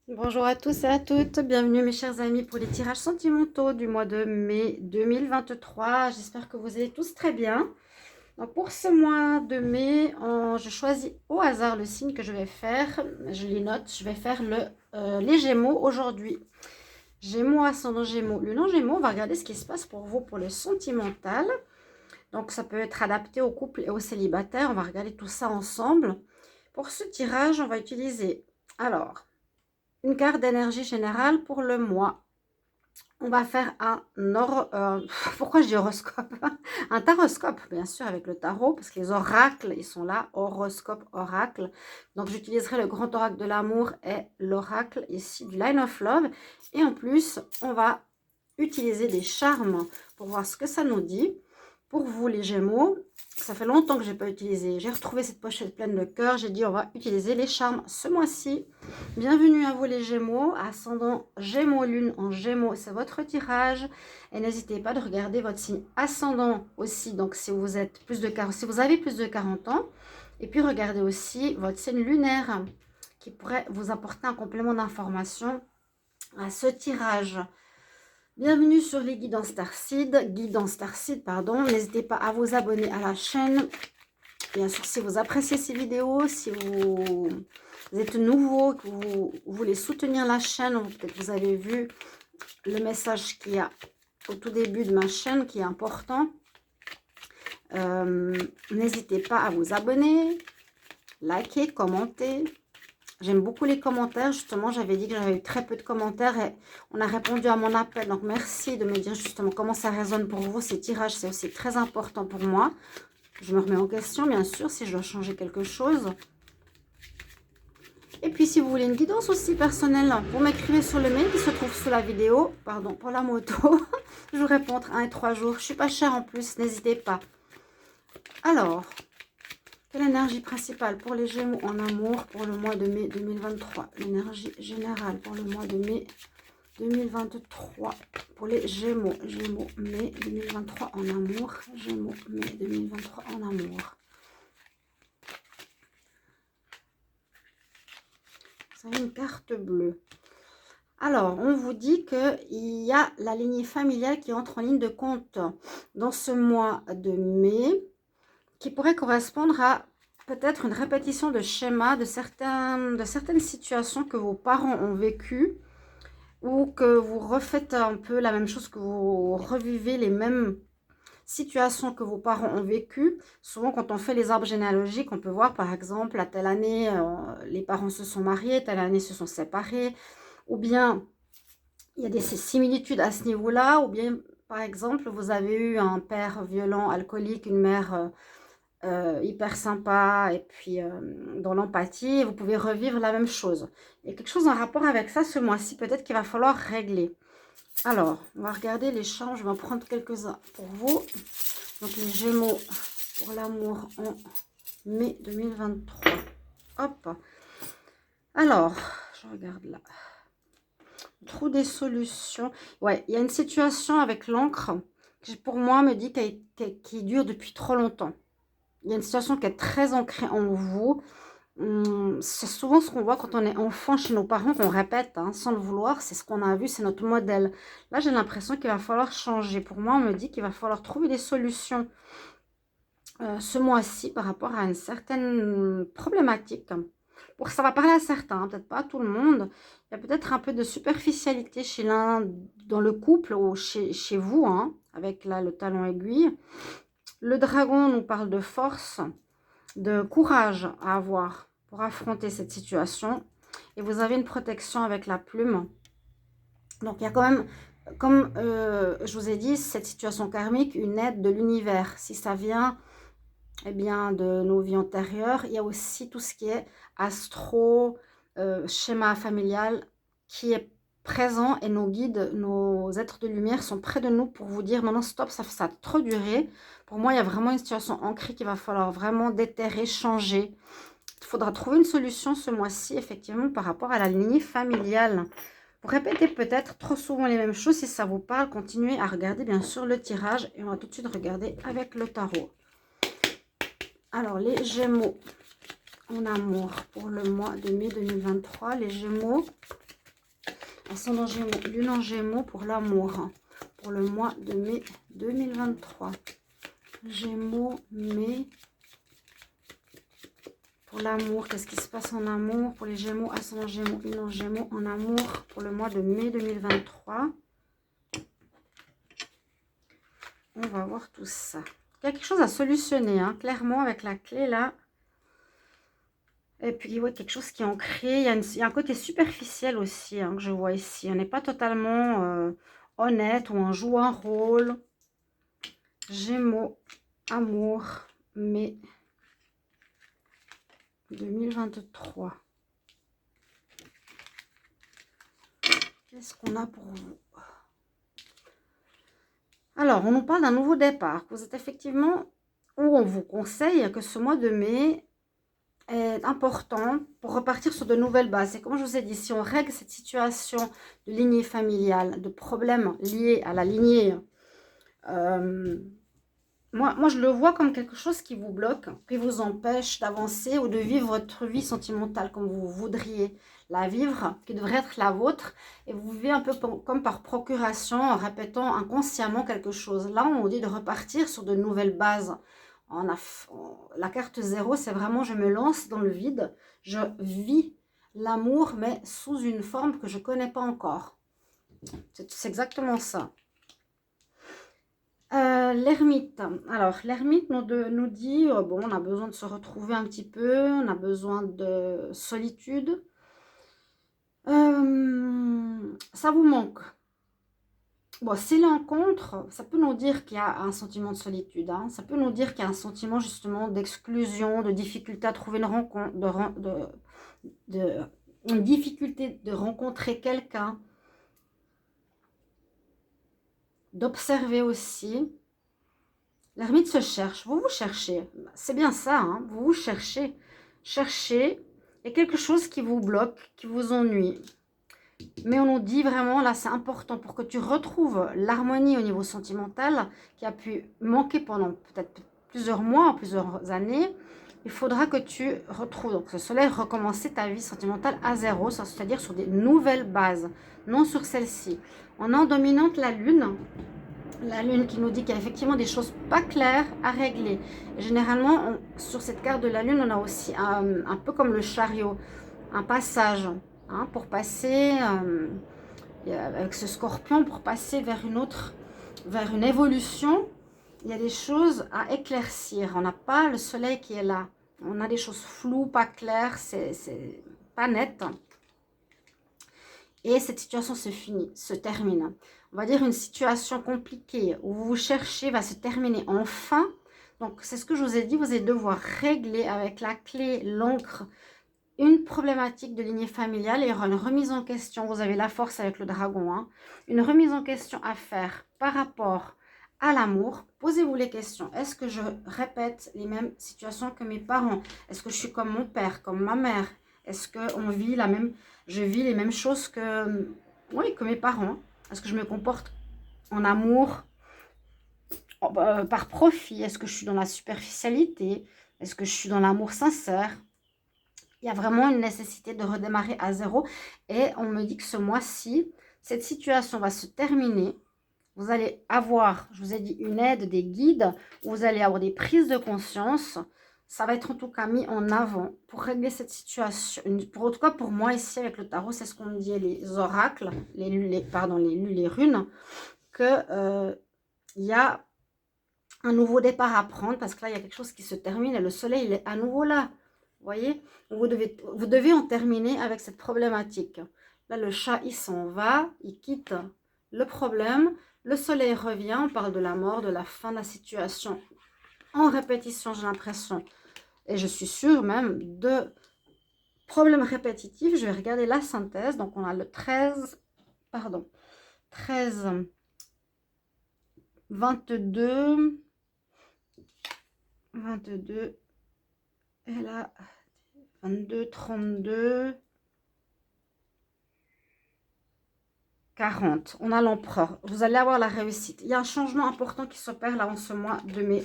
Bonjour à tous et à toutes, bienvenue mes chers amis pour les tirages sentimentaux du mois de mai 2023. J'espère que vous allez tous très bien. Donc pour ce mois de mai, je choisis au hasard le signe que je vais faire. Je les note, je vais faire les Gémeaux aujourd'hui. Gémeaux, ascendant Gémeaux, Lune Gémeaux. On va regarder ce qui se passe pour vous pour le sentimental. Donc ça peut être adapté aux couples et aux célibataires. On va regarder tout ça ensemble. Pour ce tirage, on va utiliser une carte d'énergie générale pour le mois. On va faire pourquoi je dis horoscope? Un taroscope, bien sûr, avec le tarot, parce que les oracles, ils sont là, horoscope, oracle. Donc, j'utiliserai le grand oracle de l'amour et l'oracle ici du Line of Love. Et en plus, on va utiliser des charmes pour voir ce que ça nous dit. Pour vous, les Gémeaux, ça fait longtemps que je n'ai pas utilisé. J'ai retrouvé cette pochette pleine de cœur. J'ai dit, on va utiliser les charmes ce mois-ci. Bienvenue à vous, les Gémeaux. Ascendant Gémeaux, Lune en Gémeaux, c'est votre tirage. Et n'hésitez pas de regarder votre signe ascendant aussi. Donc, si vous avez plus de 40 ans. Et puis, regardez aussi votre signe lunaire qui pourrait vous apporter un complément d'information à ce tirage. Bienvenue sur les guidances Starseed, pardon. N'hésitez pas à vous abonner à la chaîne. Bien sûr, si vous appréciez ces vidéos, si vous êtes nouveau, que vous voulez soutenir la chaîne, peut-être vous avez vu le message qu'il y a au tout début de ma chaîne qui est important. N'hésitez pas à vous abonner, liker, commenter. J'aime beaucoup les commentaires. Justement, j'avais dit que j'avais eu très peu de commentaires et on a répondu à mon appel. Donc, merci de me dire justement comment ça résonne pour vous. Ces tirages, c'est aussi très important pour moi. Je me remets en question, bien sûr, si je dois changer quelque chose. Et puis, si vous voulez une guidance aussi personnelle, vous m'écrivez sur le mail qui se trouve sous la vidéo. Pardon, pour la moto. Je vous réponds entre 1 et 3 jours. Je ne suis pas chère en plus, n'hésitez pas. Alors... quelle énergie principale pour les Gémeaux en amour pour le mois de mai 2023? L'énergie générale pour le mois de mai 2023 pour les Gémeaux. Gémeaux, mai 2023 en amour. Gémeaux, mai 2023 en amour. Vous avez une carte bleue. Alors, on vous dit qu'il y a la lignée familiale qui entre en ligne de compte dans ce mois de mai, qui pourrait correspondre à peut-être une répétition de schémas de certaines situations que vos parents ont vécues ou que vous refaites un peu la même chose, que vous revivez les mêmes situations que vos parents ont vécues. Souvent, quand on fait les arbres généalogiques, on peut voir par exemple, à telle année, les parents se sont mariés, telle année se sont séparés, ou bien il y a des similitudes à ce niveau-là, ou bien par exemple, vous avez eu un père violent, alcoolique, une mère... hyper sympa et puis dans l'empathie, vous pouvez revivre la même chose. Il y a quelque chose en rapport avec ça ce mois-ci, peut-être qu'il va falloir régler. Alors, on va regarder les champs, je vais en prendre quelques-uns pour vous. Donc les Gémeaux pour l'amour en mai 2023. Hop. Alors, je regarde là. Trouve des solutions. Ouais, il y a une situation avec l'encre qui pour moi me dit qu'elle dure depuis trop longtemps. Il y a une situation qui est très ancrée en vous. C'est souvent ce qu'on voit quand on est enfant chez nos parents, qu'on répète, hein, sans le vouloir. C'est ce qu'on a vu, c'est notre modèle. Là, j'ai l'impression qu'il va falloir changer. Pour moi, on me dit qu'il va falloir trouver des solutions ce mois-ci par rapport à une certaine problématique. Pour que ça va parler à certains, hein, peut-être pas à tout le monde. Il y a peut-être un peu de superficialité chez l'un dans le couple ou chez vous, hein, avec là le talon aiguille. Le dragon nous parle de force, de courage à avoir pour affronter cette situation. Et vous avez une protection avec la plume. Donc, il y a quand même, comme je vous ai dit, cette situation karmique, une aide de l'univers. Si ça vient eh bien, de nos vies antérieures, il y a aussi tout ce qui est astro, schéma familial qui est présent et nos guides, nos êtres de lumière sont près de nous pour vous dire maintenant stop, ça a trop duré. Pour moi, il y a vraiment une situation ancrée qu'il va falloir vraiment déterrer, changer. Il faudra trouver une solution ce mois-ci, effectivement, par rapport à la lignée familiale. Vous répétez peut-être trop souvent les mêmes choses. Si ça vous parle, continuez à regarder bien sûr le tirage et on va tout de suite regarder avec le tarot. Alors, les Gémeaux en amour pour le mois de mai 2023. Les Gémeaux Ascendant Gémeaux, Lune en Gémeaux pour l'amour. Pour le mois de mai 2023. Gémeaux, mai. Pour l'amour, qu'est-ce qui se passe en amour? Pour les Gémeaux, ascendant Gémeaux, Lune en Gémeaux, en amour. Pour le mois de mai 2023. On va voir tout ça. Il y a quelque chose à solutionner, hein, clairement, avec la clé là. Et puis, ouais, quelque chose qui est ancré. Il y a un côté superficiel aussi, hein, que je vois ici. On n'est pas totalement honnête ou on joue un rôle. Gémeaux, amour, mai 2023. Qu'est-ce qu'on a pour vous? Alors, on nous parle d'un nouveau départ. Vous êtes effectivement, où on vous conseille que ce mois de mai est important pour repartir sur de nouvelles bases. Et comme je vous ai dit, si on règle cette situation de lignée familiale, de problèmes liés à la lignée, moi, je le vois comme quelque chose qui vous bloque, qui vous empêche d'avancer ou de vivre votre vie sentimentale comme vous voudriez la vivre, qui devrait être la vôtre. Et vous vivez un peu comme par procuration, en répétant inconsciemment quelque chose. Là, on dit de repartir sur de nouvelles bases. La carte 0, c'est vraiment je me lance dans le vide. Je vis l'amour, mais sous une forme que je ne connais pas encore. C'est exactement ça. L'ermite. Alors, l'ermite nous dit, bon, on a besoin de se retrouver un petit peu, on a besoin de solitude. Ça vous manque. Bon, ces rencontres, ça peut nous dire qu'il y a un sentiment de solitude. Hein. Ça peut nous dire qu'il y a un sentiment justement d'exclusion, de difficulté à trouver une rencontre, une difficulté de rencontrer quelqu'un. D'observer aussi. L'ermite se cherche. Vous vous cherchez. C'est bien ça. Hein, vous vous cherchez. Cherchez. Il y a quelque chose qui vous bloque, qui vous ennuie. Mais on nous dit vraiment, là, c'est important pour que tu retrouves l'harmonie au niveau sentimental qui a pu manquer pendant peut-être plusieurs mois, plusieurs années. Il faudra que tu retrouves, donc ce soleil, recommencer ta vie sentimentale à zéro, c'est-à-dire sur des nouvelles bases, non sur celle-ci. On a en dominante la lune qui nous dit qu'il y a effectivement des choses pas claires à régler. Et généralement, sur cette carte de la lune, on a aussi un peu comme le chariot, un passage. Hein, pour passer avec ce scorpion, pour passer vers vers une évolution, il y a des choses à éclaircir. On n'a pas le soleil qui est là. On a des choses floues, pas claires, c'est pas net. Et cette situation se termine. On va dire une situation compliquée où vous cherchez va se terminer enfin. Donc, c'est ce que je vous ai dit, vous allez devoir régler avec la clé, l'encre, une problématique de lignée familiale. Il y aura une remise en question. Vous avez la force avec le dragon. Hein, une remise en question à faire par rapport à l'amour. Posez-vous les questions. Est-ce que je répète les mêmes situations que mes parents? Est-ce que je suis comme mon père, comme ma mère? Est-ce que je vis les mêmes choses que mes parents? Est-ce que je me comporte en amour par profit? Est-ce que je suis dans la superficialité? Est-ce que je suis dans l'amour sincère? Il y a vraiment une nécessité de redémarrer à zéro. Et on me dit que ce mois-ci, cette situation va se terminer. Vous allez avoir, je vous ai dit, une aide, des guides. Vous allez avoir des prises de conscience. Ça va être en tout cas mis en avant pour régler cette situation. En tout cas, pour moi, ici, avec le tarot, c'est ce qu'on me dit, les oracles, les runes, que il y a un nouveau départ à prendre. Parce que là, il y a quelque chose qui se termine et le soleil, il est à nouveau là. Vous voyez, vous devez en terminer avec cette problématique. Là, le chat, il s'en va, il quitte le problème. Le soleil revient, on parle de la mort, de la fin de la situation. En répétition, j'ai l'impression, et je suis sûre même, de problèmes répétitifs. Je vais regarder la synthèse. Donc, on a le 13, 22, et là, 22, 32, 40. On a l'empereur. Vous allez avoir la réussite. Il y a un changement important qui s'opère là en ce mois de mai.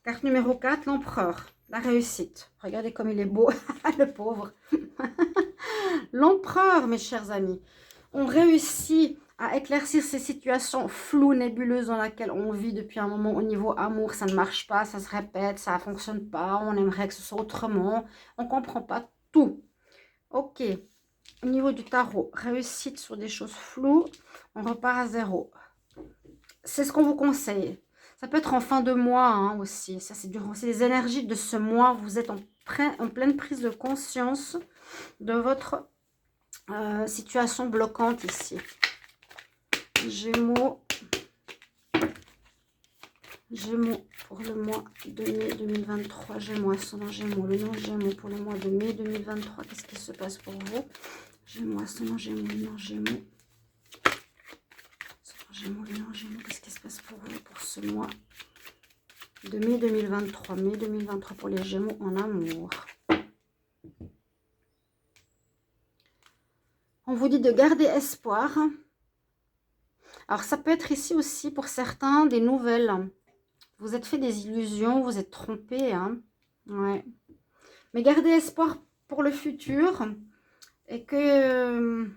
Carte numéro 4, l'empereur. La réussite. Regardez comme il est beau, le pauvre. L'empereur, mes chers amis. On réussit à éclaircir ces situations floues, nébuleuses dans lesquelles on vit depuis un moment au niveau amour. Ça ne marche pas, ça se répète, ça ne fonctionne pas. On aimerait que ce soit autrement. On ne comprend pas tout. Ok. Au niveau du tarot, réussite sur des choses floues, on repart à zéro. C'est ce qu'on vous conseille. Ça peut être en fin de mois hein, aussi. Ça, c'est les énergies de ce mois. Vous êtes en pleine prise de conscience de votre situation bloquante ici. Gémeaux. Gémeaux pour le mois de mai 2023. Gémeaux, ascendant Gémeaux. Le nom Gémeaux pour le mois de mai 2023. Qu'est-ce qui se passe pour vous? Gémeaux, ascendant Gémeaux. Le nom Gémeaux. Gémeaux, le nom Gémeaux. Qu'est-ce qui se passe pour vous pour ce mois de mai 2023? Mai 2023 pour les Gémeaux en amour. On vous dit de garder espoir. Alors, ça peut être ici aussi pour certains des nouvelles. Vous êtes fait des illusions, vous êtes trompé. Hein? Ouais. Mais gardez espoir pour le futur. Et que...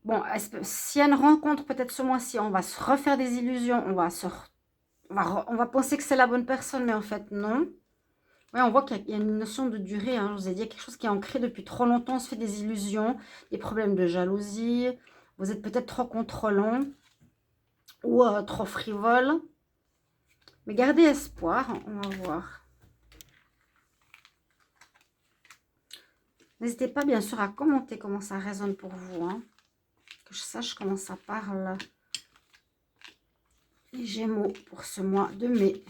bon, s'il y a une rencontre peut-être ce mois-ci, on va se refaire des illusions. On va penser que c'est la bonne personne, mais en fait, non. Ouais, on voit qu'il y a une notion de durée. Hein. Je vous ai dit, il y a quelque chose qui est ancré depuis trop longtemps. On se fait des illusions, des problèmes de jalousie. Vous êtes peut-être trop contrôlant ou trop frivole. Mais gardez espoir, on va voir. N'hésitez pas, bien sûr, à commenter comment ça résonne pour vous. Hein. Que je sache comment ça parle. Les Gémeaux pour ce mois de mai.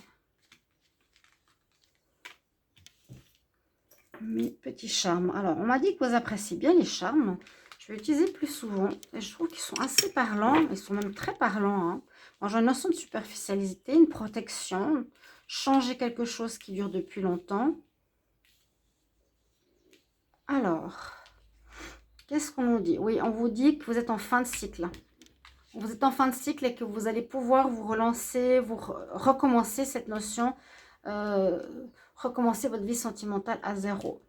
Mes petits charmes. Alors, on m'a dit que vous appréciez bien les charmes. Je vais utiliser plus souvent. Et je trouve qu'ils sont assez parlants. Ils sont même très parlants. Hein. Moi, j'ai une notion de superficialité, une protection. Changer quelque chose qui dure depuis longtemps. Alors, qu'est-ce qu'on nous dit? Oui, on vous dit que vous êtes en fin de cycle. Vous êtes en fin de cycle et que vous allez pouvoir vous relancer, vous recommencer cette notion, recommencer votre vie sentimentale à zéro.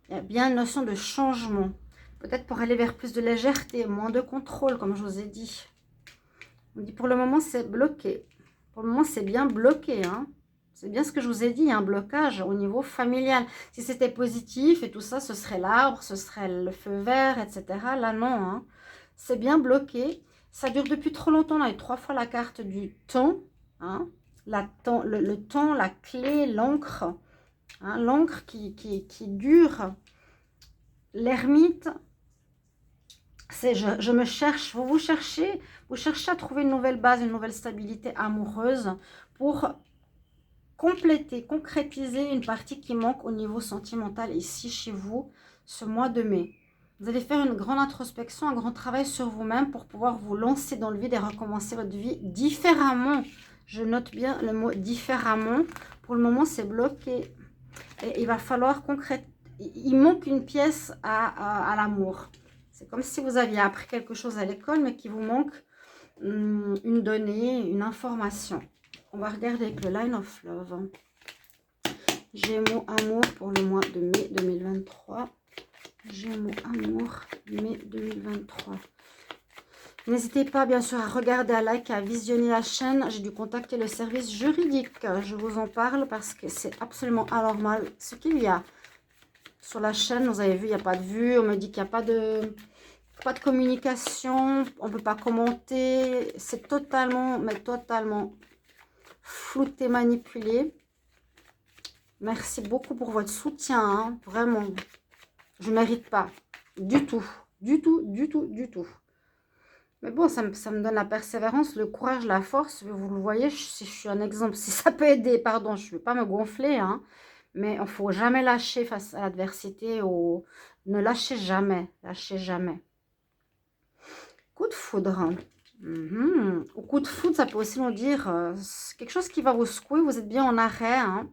Il y a bien une notion de changement. Peut-être pour aller vers plus de légèreté, moins de contrôle, comme je vous ai dit. On dit pour le moment, c'est bloqué. Pour le moment, c'est bien bloqué. Hein. C'est bien ce que je vous ai dit, un blocage au niveau familial. Si c'était positif et tout ça, ce serait l'arbre, ce serait le feu vert, etc. Là, non. Hein. C'est bien bloqué. Ça dure depuis trop longtemps. On a eu 3 fois la carte du temps. Hein. Le temps, la clé, l'encre. Hein. L'encre qui dure. L'ermite. C'est je me cherche. Vous cherchez à trouver une nouvelle base, une nouvelle stabilité amoureuse pour compléter, concrétiser une partie qui manque au niveau sentimental ici chez vous ce mois de mai. Vous allez faire une grande introspection, un grand travail sur vous-même pour pouvoir vous lancer dans le vide et recommencer votre vie différemment. Je note bien le mot différemment. Pour le moment, c'est bloqué. Et il va falloir concrétiser. Il manque une pièce à l'amour. C'est comme si vous aviez appris quelque chose à l'école, mais qu'il vous manque une donnée, une information. On va regarder avec le Line of Love. Gémeaux, amour pour le mois de mai 2023. Gémeaux, amour, mai 2023. N'hésitez pas, bien sûr, à regarder, à liker, à visionner la chaîne. J'ai dû contacter le service juridique. Je vous en parle parce que c'est absolument anormal ce qu'il y a sur la chaîne. Vous avez vu, il n'y a pas de vue. On me dit qu'il n'y a pas de communication. On ne peut pas commenter. C'est totalement, mais totalement flouté, manipulé. Merci beaucoup pour votre soutien. Hein. Vraiment, je ne mérite pas. Du tout. Du tout, du tout, du tout. Mais bon, ça me donne la persévérance, le courage, la force. Vous le voyez, si je suis un exemple, si ça peut aider, pardon, je ne veux pas me gonfler. Hein, mais il ne faut jamais lâcher face à l'adversité. Ne lâchez jamais. Lâchez jamais. Coup de foudre. Hein. Au coup de foudre, ça peut aussi nous dire quelque chose qui va vous secouer. Vous êtes bien en arrêt. Hein.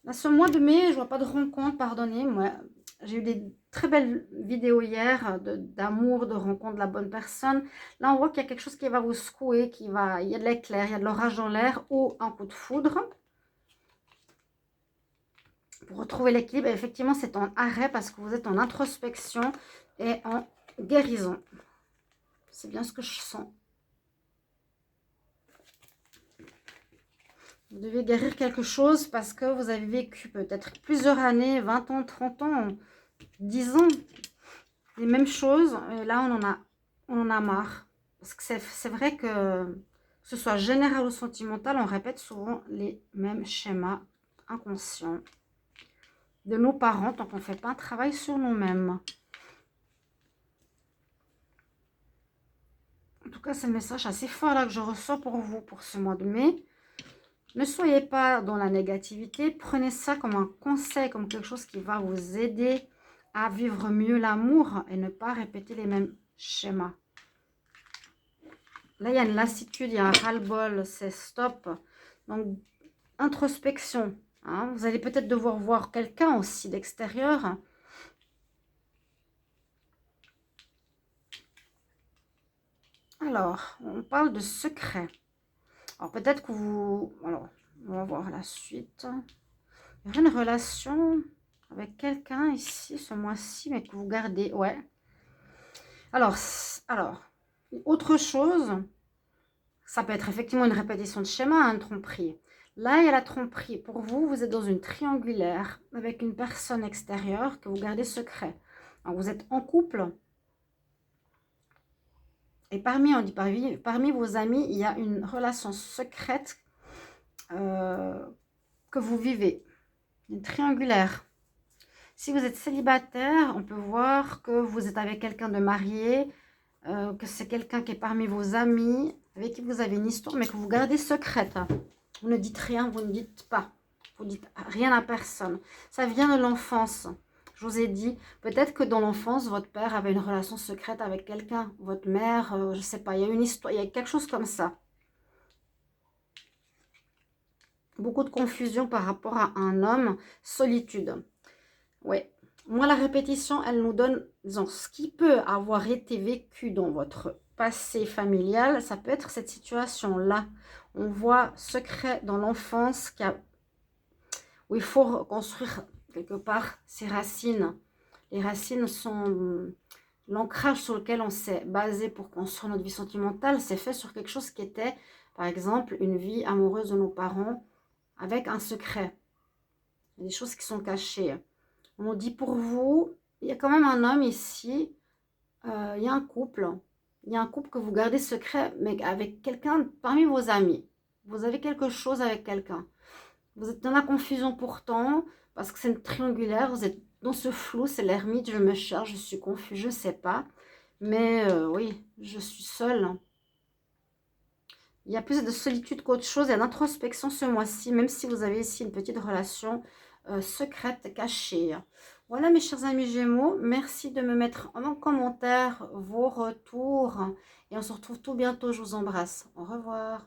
Là, ce mois de mai, je ne vois pas de rencontre, pardonnez-moi. J'ai eu des très belles vidéos hier d'amour, de rencontre de la bonne personne. Là, on voit qu'il y a quelque chose qui va vous secouer, il y a de l'éclair, il y a de l'orage dans l'air ou un coup de foudre. Pour retrouver l'équilibre, effectivement, c'est en arrêt parce que vous êtes en introspection et en guérison. C'est bien ce que je sens. Vous devez guérir quelque chose parce que vous avez vécu peut-être plusieurs années, 20 ans, 30 ans, 10 ans, les mêmes choses. Et là, on en a marre. Parce que c'est vrai que ce soit général ou sentimental, on répète souvent les mêmes schémas inconscients de nos parents tant qu'on ne fait pas un travail sur nous-mêmes. En tout cas, c'est le message assez fort là que je reçois pour vous pour ce mois de mai. Ne soyez pas dans la négativité, prenez ça comme un conseil, comme quelque chose qui va vous aider à vivre mieux l'amour et ne pas répéter les mêmes schémas. Là, il y a une lassitude, il y a un ras-le-bol, c'est stop. Donc, introspection. Hein. Vous allez peut-être devoir voir quelqu'un aussi d'extérieur. Alors, on parle de secret. Alors, peut-être que vous... Alors, on va voir la suite. Il y aurait une relation avec quelqu'un ici, ce mois-ci, mais que vous gardez. Ouais. Alors, autre chose, ça peut être effectivement une répétition de schéma, une tromperie. Là, il y a la tromperie. Pour vous, vous êtes dans une triangulaire avec une personne extérieure que vous gardez secret. Alors, vous êtes en couple. Et parmi vos amis, il y a une relation secrète que vous vivez. Une triangulaire. Si vous êtes célibataire, on peut voir que vous êtes avec quelqu'un de marié, que c'est quelqu'un qui est parmi vos amis, avec qui vous avez une histoire, mais que vous gardez secrète. Vous ne dites rien, vous ne dites pas. Vous ne dites rien à personne. Ça vient de l'enfance. Je vous ai dit, peut-être que dans l'enfance, votre père avait une relation secrète avec quelqu'un. Votre mère, je ne sais pas, il y a une histoire, il y a quelque chose comme ça. Beaucoup de confusion par rapport à un homme. Solitude. Oui. Moi, la répétition, elle nous donne, disons, ce qui peut avoir été vécu dans votre passé familial, ça peut être cette situation-là. On voit secret dans l'enfance où il faut reconstruire quelque part ses racines. Les racines sont l'ancrage sur lequel on s'est basé pour construire notre vie sentimentale. C'est fait sur quelque chose qui était, par exemple, une vie amoureuse de nos parents avec un secret. Il y a des choses qui sont cachées. On nous dit pour vous, il y a quand même un homme ici, il y a un couple. Il y a un couple que vous gardez secret, mais avec quelqu'un parmi vos amis. Vous avez quelque chose avec quelqu'un. Vous êtes dans la confusion pourtant, parce que c'est une triangulaire, vous êtes dans ce flou, c'est l'ermite, je me cherche, je suis confus, je ne sais pas. Mais oui, je suis seule. Il y a plus de solitude qu'autre chose, il y a d'introspection ce mois-ci, même si vous avez ici une petite relation secrète, cachée. Voilà mes chers amis Gémeaux, merci de me mettre en commentaire vos retours et on se retrouve tout bientôt, je vous embrasse. Au revoir.